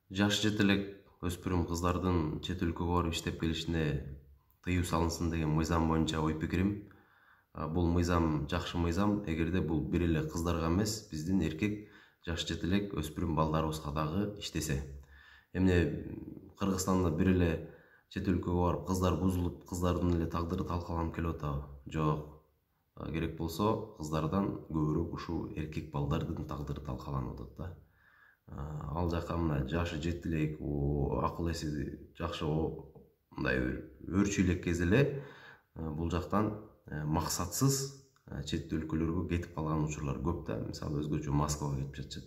Жаш жете элек өспүрүм кыздардын чет өлкөгө барып иштеп келишине тыюу салынсын деген мыйзам боюнча ой пикирим. Бул мыйзам жакшы мыйзам, эгерде бул бир эле кыздарга эмес, биздин эркек жаш жете элек өспүрүм балдарыбызга дагы иштесе. Эмне Кыргызстанда бир эле чет өлкөгө барып кыздар бузулуп, кыздардын эле тагдыры талкаланып келип атабы? Жок. Керек болсо кыздардан көбүрөөк ушул эркек балдардын тагдыры талкаланып атат да. Ал жака мына жашы жетти элек, акыл эси жакшы мындай өрчү элек кезде эле бул жактан максатсыз чет өлкөлөргө кетип калган учурлар көп да. Мисалы өзгөчө Москвага кетип жатышат.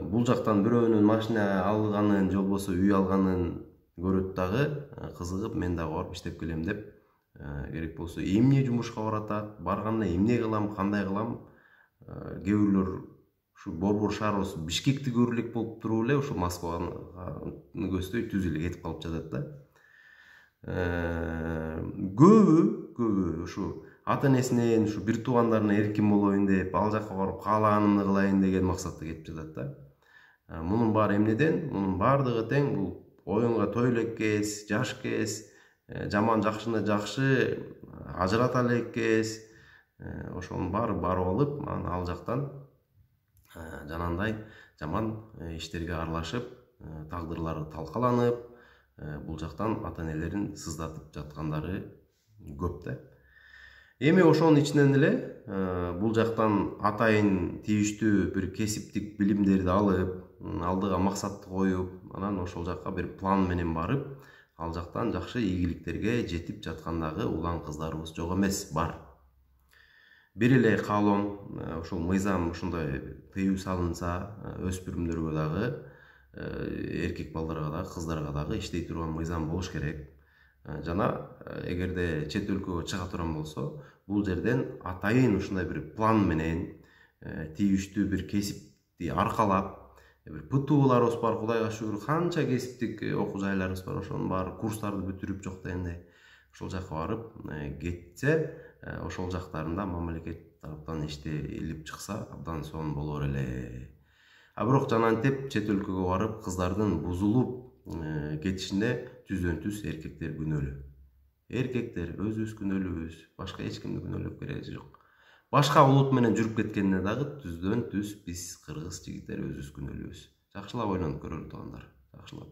Бул жактан бирөөнүн машина алганын, же болбосо үй алганын көрөт дагы, кызыгып мен дагы барып иштеп келем деп, керек болсо эмне жумушка баратат, барганда эмне кылам, кандай кылам, кээ бирлөр ушу борбор шаарыбыз Бишкекти көрө элек болуп туруп эле ушу Москваны көздөй түз эле кетип калып жатат да. Көбү ушу ата энесинен, ушу бир туугандарына эркин болоюн деп, ал жака барып каалаганымды кылайын деген максатта кетип жатат да. Мунун баары эмнеден? Мунун баардыгы тең бул оюнга той элек кез, жаш кез, жаман жакшыны жакшы ажырата элек кез, ошонун баары барып алып, анан ал жактан жанагындай жаман иштерге аралашып, тагдырлары талкаланып, бул жактан ата энелерин сыздатып жаткандары көп да. Эми ошонун ичинен эле бул жактан атайын тийиштүү бир кесиптик билимдерди алып, алдыга максатты коюп, анан ошол жака бир план менен барып, ал жактан жакшы ийгиликтерге жетип жаткандагы улан кыздарыбыз жок эмес, бар. Бир эле каалоом, ушул мыйзам ушундай тыюу салынса, өспүрүмдөргө дагы, эркек балдарга дагы, кыздарга дагы иштей турган мыйзам болуш керек. Жана эгерде чет өлкөгө чыга турган болсо, бул жерден атайын ушундай бир план менен, тийиштүү бир кесипти аркалап, бир ПТУларыбыз бар, Кудайга шүгүр, канча кесиптик окуу жайларыбыз бар, ошонун баары курстарды бүтүрүп жок дегенде ошол жака барып кетсе, ошол жактарында мамлекет тараптан иштелип чыкса, абдан сонун болор эле. Бирок жанагынтип чет өлкөгө барып кыздардын бузулуп кетишине түздөн түз эркектер күнөөлүү. Эркектер өзүбүз күнөөлүүбүз, башка эч кимди күнөөлөп кереги жок. Башка улут менен жүрүп кеткенине дагы түздөн түз биз кыргыз жигиттери өзүбүз күнөөлүүбүз. Жакшылап ойлонуп көрөлү туугандар, жакшылап.